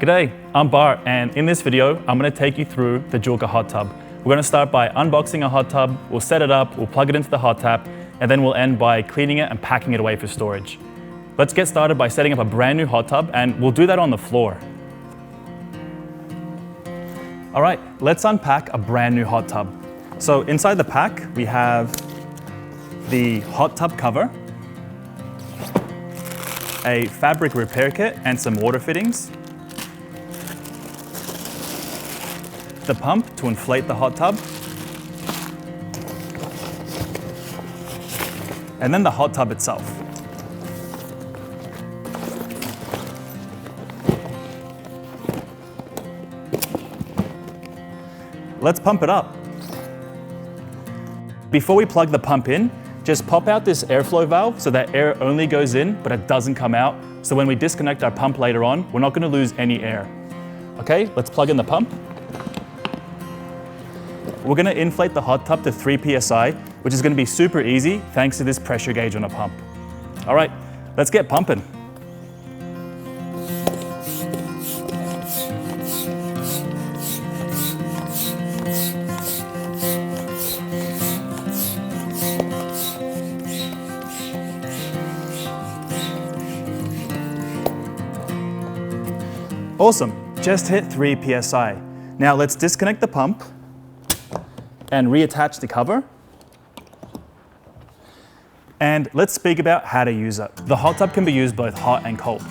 G'day, I'm Bart, and in this video, I'm going to take you through the Joolca hot tub. We're going to start by unboxing a hot tub, we'll set it up, we'll plug it into the hot tap, and then we'll end by cleaning it and packing it away for storage. Let's get started by setting up a brand new hot tub, and we'll do that on the floor. All right, let's unpack a brand new hot tub. So inside the pack, we have the hot tub cover, a fabric repair kit and some water fittings, the pump to inflate the hot tub, and then the hot tub itself. Let's pump it up. Before we plug the pump in, just pop out this airflow valve so that air only goes in, but it doesn't come out. So when we disconnect our pump later on, we're not going to lose any air. Okay, let's plug in the pump. We're going to inflate the hot tub to 3 psi, which is going to be super easy thanks to this pressure gauge on a pump. All right, let's get pumping. Awesome, just hit 3 psi. Now let's disconnect the pump and reattach the cover. And let's speak about how to use it. The hot tub can be used both hot and cold,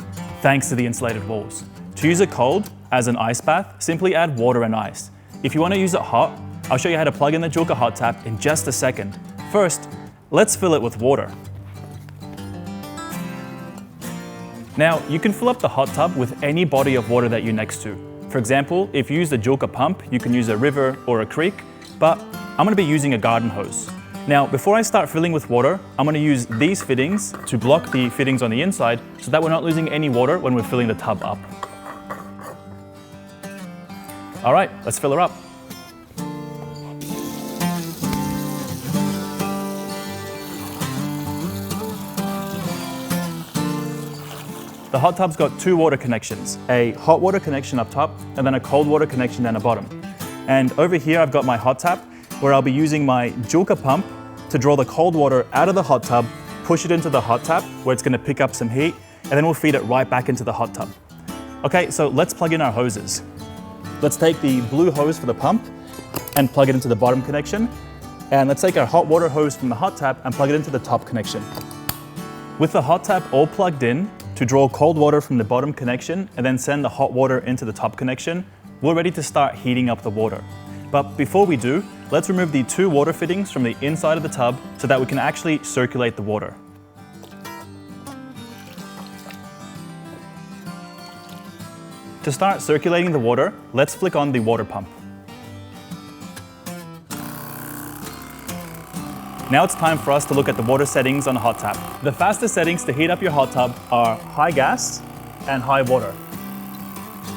thanks to the insulated walls. To use it cold, as an ice bath, simply add water and ice. If you want to use it hot, I'll show you how to plug in the Joolca hot tap in just a second. First, let's fill it with water. Now, you can fill up the hot tub with any body of water that you're next to. For example, if you use the Joolca pump, you can use a river or a creek, but I'm going to be using a garden hose. Now, before I start filling with water, I'm going to use these fittings to block the fittings on the inside so that we're not losing any water when we're filling the tub up. All right, let's fill her up. The hot tub's got 2 water connections, a hot water connection up top and then a cold water connection down the bottom. And over here I've got my hot tap where I'll be using my Joolca pump to draw the cold water out of the hot tub, push it into the hot tap where it's going to pick up some heat, and then we'll feed it right back into the hot tub. Okay, so let's plug in our hoses. Let's take the blue hose for the pump and plug it into the bottom connection. And let's take our hot water hose from the hot tap and plug it into the top connection. With the hot tap all plugged in, to draw cold water from the bottom connection and then send the hot water into the top connection, we're ready to start heating up the water. But before we do, let's remove the 2 water fittings from the inside of the tub so that we can actually circulate the water. To start circulating the water, let's flick on the water pump. Now it's time for us to look at the water settings on a hot tap. The fastest settings to heat up your hot tub are high gas and high water.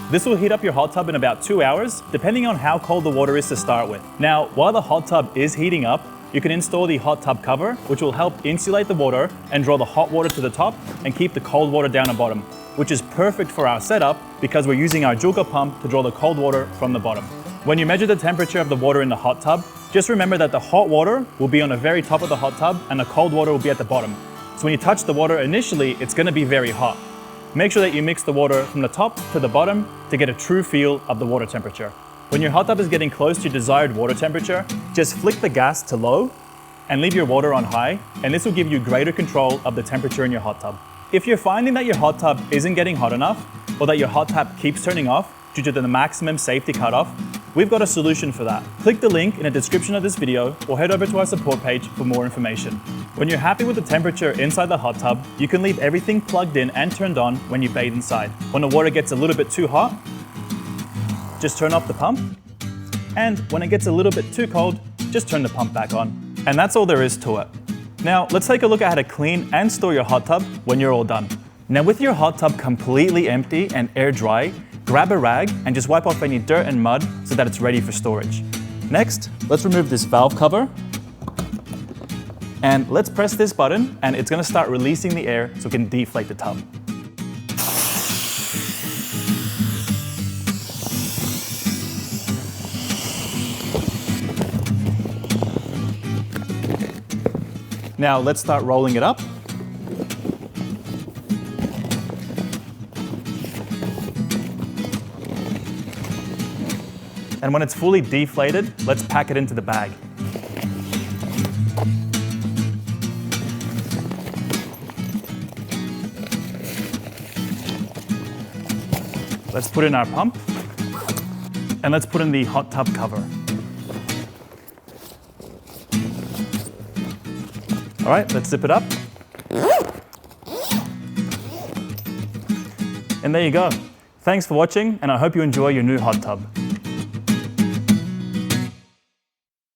This will heat up your hot tub in about 2 hours, depending on how cold the water is to start with. Now, while the hot tub is heating up, you can install the hot tub cover, which will help insulate the water and draw the hot water to the top and keep the cold water down the bottom, which is perfect for our setup because we're using our Joolca pump to draw the cold water from the bottom. When you measure the temperature of the water in the hot tub, just remember that the hot water will be on the very top of the hot tub and the cold water will be at the bottom. So when you touch the water initially, it's going to be very hot. Make sure that you mix the water from the top to the bottom to get a true feel of the water temperature. When your hot tub is getting close to your desired water temperature, just flick the gas to low and leave your water on high, and this will give you greater control of the temperature in your hot tub. If you're finding that your hot tub isn't getting hot enough or that your hot tap keeps turning off due to the maximum safety cutoff, we've got a solution for that. Click the link in the description of this video or head over to our support page for more information. When you're happy with the temperature inside the hot tub, you can leave everything plugged in and turned on when you bathe inside. When the water gets a little bit too hot, just turn off the pump. And when it gets a little bit too cold, just turn the pump back on. And that's all there is to it. Now, let's take a look at how to clean and store your hot tub when you're all done. Now, with your hot tub completely empty and air dry, grab a rag and just wipe off any dirt and mud so that it's ready for storage. Next, let's remove this valve cover and let's press this button and it's going to start releasing the air so we can deflate the tub. Now let's start rolling it up. And when it's fully deflated, let's pack it into the bag. Let's put in our pump, and let's put in the hot tub cover. All right, let's zip it up. And there you go. Thanks for watching, and I hope you enjoy your new hot tub.